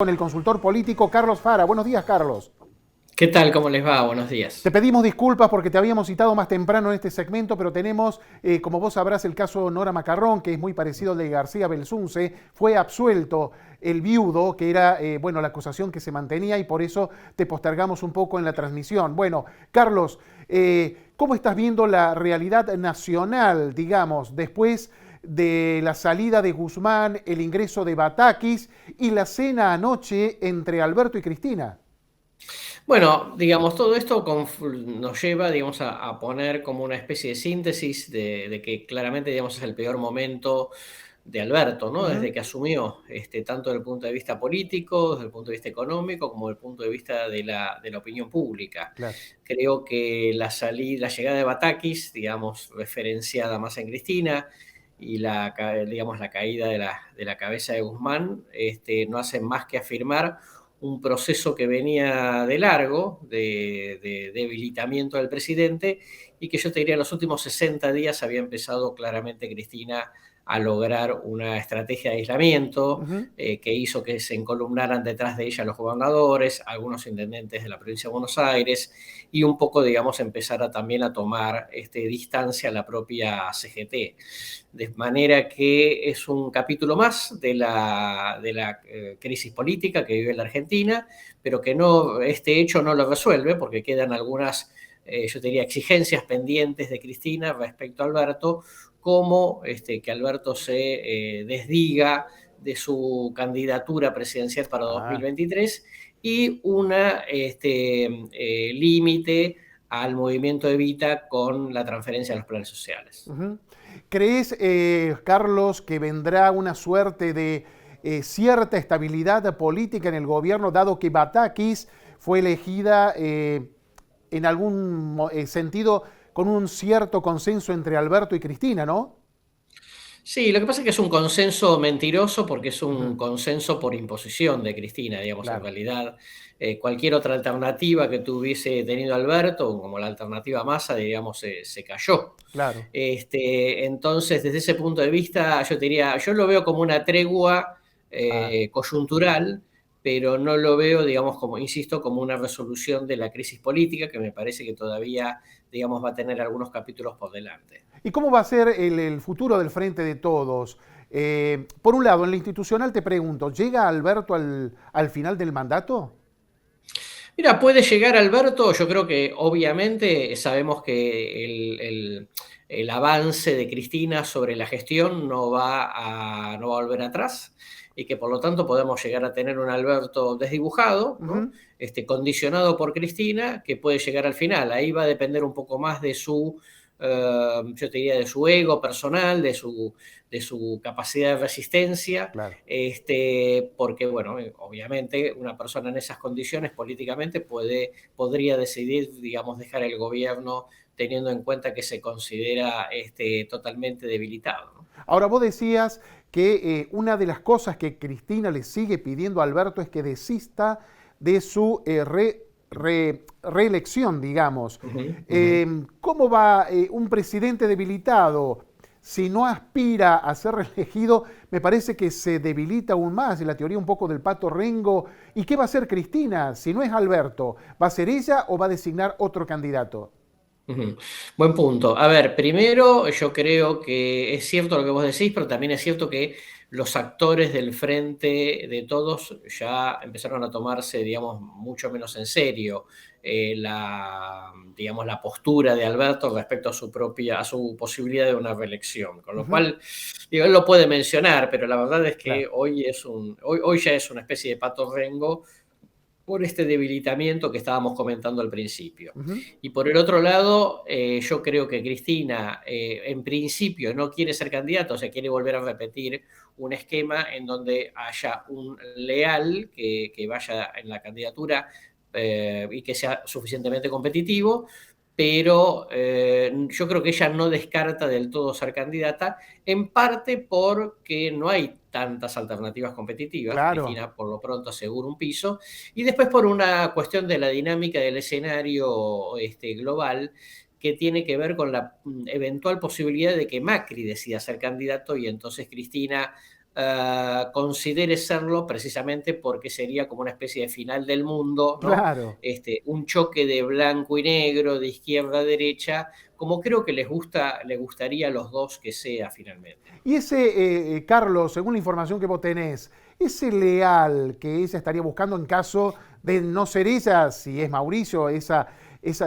Con el consultor político Carlos Fara. Buenos días, Carlos. ¿Qué tal? ¿Cómo les va? Buenos días. Te pedimos disculpas porque te habíamos citado más temprano en este segmento, pero tenemos, como vos sabrás, el caso Nora Macarrón, que es muy parecido al de García Belsunce. Fue absuelto el viudo, que era, bueno, la acusación que se mantenía y por eso te postergamos un poco en la transmisión. Bueno, Carlos, ¿cómo estás viendo la realidad nacional, digamos, después de la salida de Guzmán, el ingreso de Batakis y la cena anoche entre Alberto y Cristina? Bueno, digamos, todo esto nos lleva, digamos, a poner como una especie de síntesis de que claramente, digamos, es el peor momento de Alberto, ¿no? Desde Ujú. que asumió, tanto desde el punto de vista político, desde el punto de vista económico, como desde el punto de vista de la opinión pública. Claro. Creo que la llegada de Batakis, digamos, referenciada más en Cristina, y digamos, la caída de la cabeza de Guzmán, no hacen más que afirmar un proceso que venía de largo, de debilitamiento del presidente, y que yo te diría en los últimos 60 días había empezado claramente Cristina a lograr una estrategia de aislamiento Ujú. que hizo que se encolumnaran detrás de ella los gobernadores, algunos intendentes de la provincia de Buenos Aires, y un poco, digamos, empezar también a tomar distancia a la propia CGT. De manera que es un capítulo más de la crisis política que vive la Argentina, pero que no, este hecho no lo resuelve porque quedan algunas, yo te diría, exigencias pendientes de Cristina respecto a Alberto, como que Alberto se desdiga de su candidatura presidencial para Ah. 2023 y una límite al movimiento Evita con la transferencia de los planes sociales. Ujú. ¿Crees, Carlos, que vendrá una suerte de cierta estabilidad política en el gobierno, dado que Batakis fue elegida en algún sentido con un cierto consenso entre Alberto y Cristina, ¿no? Sí, lo que pasa es que es un consenso mentiroso porque es un Ujú. consenso por imposición de Cristina, digamos, en Claro. realidad cualquier otra alternativa que tuviese tenido Alberto, como la alternativa Massa, digamos, se cayó. Claro. Entonces, desde ese punto de vista, yo te diría, yo lo veo como una tregua Ah. coyuntural, pero no lo veo, digamos, como, insisto, como una resolución de la crisis política, que me parece que todavía, digamos, va a tener algunos capítulos por delante. ¿Y cómo va a ser el futuro del Frente de Todos? Por un lado, en lo institucional te pregunto, ¿llega Alberto al final del mandato? Mira, puede llegar Alberto, yo creo que obviamente sabemos que el avance de Cristina sobre la gestión no va a volver atrás y que por lo tanto podemos llegar a tener un Alberto desdibujado, ¿no? Ujú. Condicionado por Cristina, que puede llegar al final. Ahí va a depender un poco más de yo te diría, de su ego personal, de su capacidad de resistencia, Claro. porque, bueno, obviamente una persona en esas condiciones políticamente podría decidir, digamos, dejar el gobierno teniendo en cuenta que se considera totalmente debilitado, ¿no? Ahora vos decías que una de las cosas que Cristina le sigue pidiendo a Alberto es que desista de su reelección, digamos. Ujú, ujú. ¿Cómo va un presidente debilitado? Si no aspira a ser reelegido, me parece que se debilita aún más, en la teoría un poco del pato Rengo. ¿Y qué va a hacer Cristina? Si no es Alberto, ¿va a ser ella o va a designar otro candidato? Ujú. Buen punto. A ver, primero yo creo que es cierto lo que vos decís, pero también es cierto que los actores del frente de todos ya empezaron a tomarse, digamos, mucho menos en serio digamos, la postura de Alberto respecto a su posibilidad de una reelección. Con lo Ujú. cual, digo, él lo puede mencionar, pero la verdad es que Claro. hoy ya es una especie de pato rengo por este debilitamiento que estábamos comentando al principio. Ujú. Y por el otro lado, yo creo que Cristina, en principio, no quiere ser candidata, o sea, quiere volver a repetir un esquema en donde haya un leal que vaya en la candidatura y que sea suficientemente competitivo, pero yo creo que ella no descarta del todo ser candidata, en parte porque no hay tantas alternativas competitivas. Claro. Cristina, por lo pronto, asegura un piso. Y después por una cuestión de la dinámica del escenario global, que tiene que ver con la eventual posibilidad de que Macri decida ser candidato y entonces Cristina considere serlo precisamente porque sería como una especie de final del mundo, ¿no? Claro. Un choque de blanco y negro, de izquierda a derecha, como creo que le gustaría a los dos que sea finalmente. Y ese, Carlos, según la información que vos tenés, ese leal que ella estaría buscando en caso de no ser ella, si es Mauricio, esa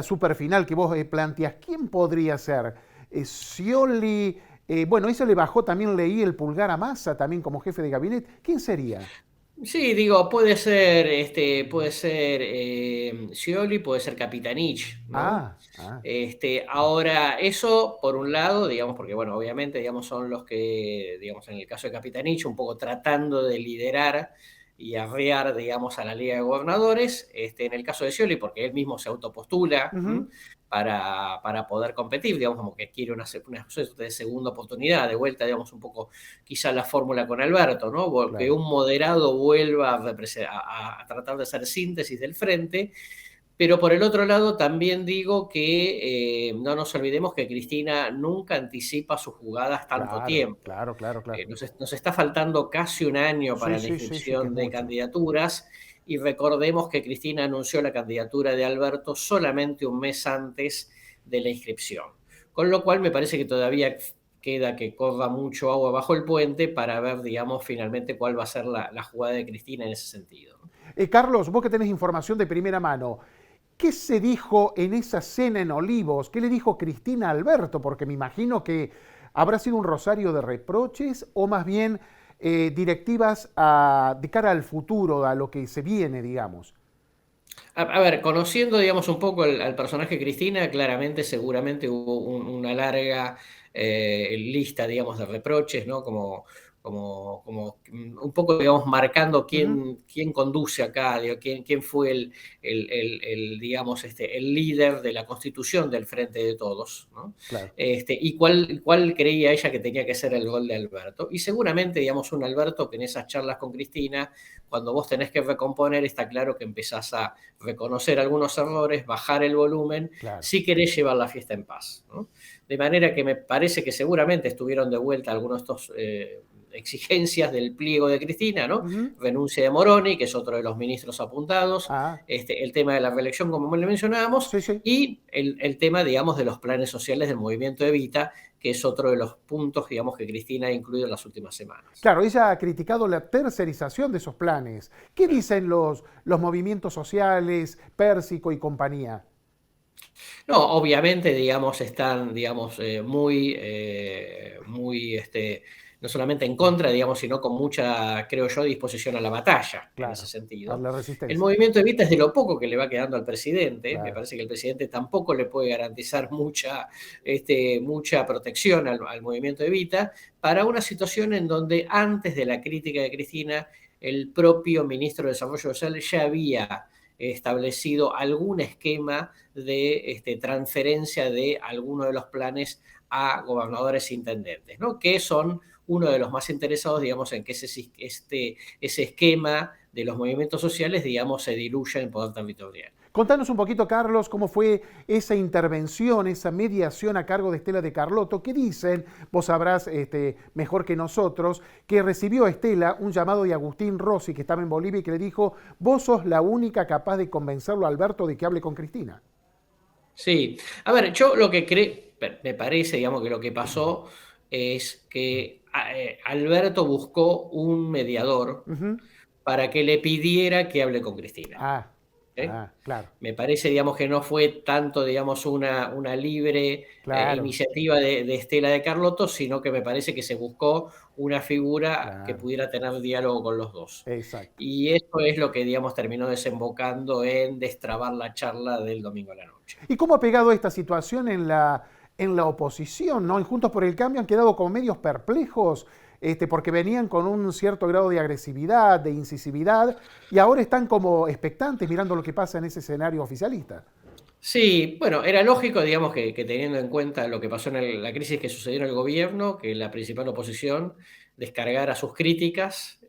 super final que vos planteás, ¿quién podría ser? Scioli, bueno, eso le bajó también, leí el pulgar a Massa, también como jefe de gabinete. ¿Quién sería? Sí, digo, puede ser Scioli, puede ser Capitanich, ¿no? Ah, ah, Ahora, eso por un lado, digamos, porque bueno, obviamente, digamos, son los que, digamos, en el caso de Capitanich, un poco tratando de liderar y arrear, digamos, a la Liga de Gobernadores. En el caso de Scioli, porque él mismo se autopostula, ¿m? ujú, Para poder competir, digamos, como que quiere una suerte de segunda oportunidad, de vuelta, digamos, un poco quizá la fórmula con Alberto, ¿no? Que claro. un moderado vuelva a tratar de hacer síntesis del frente, pero por el otro lado también digo que no nos olvidemos que Cristina nunca anticipa sus jugadas tanto Claro, tiempo. claro, claro, claro. Nos está faltando casi un año Sí, para la sí, sí, sí, que es inscripción de mucho. candidaturas y recordemos que Cristina anunció la candidatura de Alberto solamente un mes antes de la inscripción. Con lo cual me parece que todavía queda que corra mucho agua bajo el puente para ver, digamos, finalmente cuál va a ser la jugada de Cristina en ese sentido, ¿no? Carlos, vos que tenés información de primera mano, ¿qué se dijo en esa cena en Olivos? ¿Qué le dijo Cristina a Alberto? Porque me imagino que habrá sido un rosario de reproches o más bien directivas de cara al futuro, a lo que se viene, digamos. A ver, conociendo, digamos, un poco al personaje Cristina, claramente, seguramente hubo una larga lista, digamos, de reproches, ¿no? Como un poco, digamos, marcando Ujú, quién conduce acá, digo, quién fue digamos, el líder de la constitución del Frente de Todos, ¿no? claro. Y cuál creía ella que tenía que ser el rol de Alberto. Y seguramente, digamos, un Alberto que en esas charlas con Cristina, cuando vos tenés que recomponer, está claro que empezás a reconocer algunos errores, bajar el volumen, Claro. si querés llevar la fiesta en paz, ¿no? De manera que me parece que seguramente estuvieron de vuelta algunos de estos exigencias del pliego de Cristina, ¿no? Ujú. Renuncia de Moroni, que es otro de los ministros apuntados, Ah, el tema de la reelección, como le mencionábamos, sí, sí. y el tema, digamos, de los planes sociales del movimiento Evita, que es otro de los puntos, digamos, que Cristina ha incluido en las últimas semanas. Claro, ella ha criticado la tercerización de esos planes. ¿Qué dicen los movimientos sociales, Pérsico y compañía? No, obviamente, digamos, están, digamos, muy, no solamente en contra, digamos, sino con mucha, creo yo, disposición a la batalla en ese Claro, a sentido. la El resistencia. movimiento Evita es de lo poco que le va quedando al presidente. Me Claro. parece que el presidente tampoco le puede garantizar mucha protección al movimiento Evita para una situación en donde antes de la crítica de Cristina, el propio ministro de Desarrollo Social ya había establecido algún esquema de transferencia de algunos de los planes a gobernadores e intendentes, ¿no? Que son uno de los más interesados, digamos, en que ese esquema de los movimientos sociales, digamos, se diluya en el poder territorial. Contanos un poquito, Carlos, cómo fue esa intervención, esa mediación a cargo de Estela de Carlotto. ¿Qué dicen? Vos sabrás mejor que nosotros, que recibió Estela un llamado de Agustín Rossi, que estaba en Bolivia, y que le dijo, vos sos la única capaz de convencerlo a Alberto de que hable con Cristina. Sí, a ver, yo lo que creo, me parece, digamos, que lo que pasó es que Alberto buscó un mediador Ujú. para que le pidiera que hable con Cristina. Ah, ¿Ok? claro, Me parece, digamos, que no fue tanto, digamos, una libre claro, iniciativa de Estela de Carlotto, sino que me parece que se buscó una figura que claro, pudiera tener diálogo con los dos. exacto. Y eso es lo que, digamos, terminó desembocando en destrabar la charla del domingo a la noche. ¿Y cómo ha pegado esta situación en la oposición? ¿No? En Juntos por el Cambio han quedado como medios perplejos, porque venían con un cierto grado de agresividad, de incisividad, y ahora están como expectantes mirando lo que pasa en ese escenario oficialista. Sí, bueno, era lógico, digamos, que teniendo en cuenta lo que pasó en la crisis que sucedió en el gobierno, que la principal oposición descargara sus críticas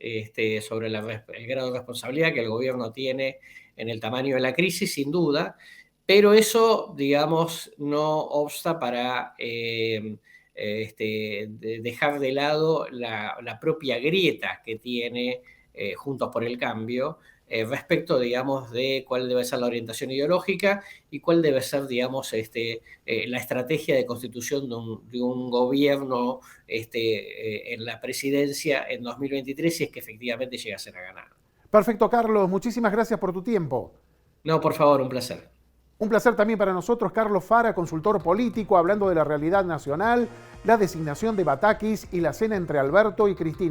sobre el grado de responsabilidad que el gobierno tiene en el tamaño de la crisis, sin duda, pero eso, digamos, no obsta para dejar de lado la propia grieta que tiene Juntos por el Cambio, respecto, digamos, de cuál debe ser la orientación ideológica y cuál debe ser, digamos, la estrategia de constitución de un gobierno en la presidencia en 2023, si es que efectivamente llegasen a ganar. Perfecto, Carlos. Muchísimas gracias por tu tiempo. No, por favor, un placer. Un placer también para nosotros, Carlos Fara, consultor político, hablando de la realidad nacional, la designación de Batakis y la cena entre Alberto y Cristina.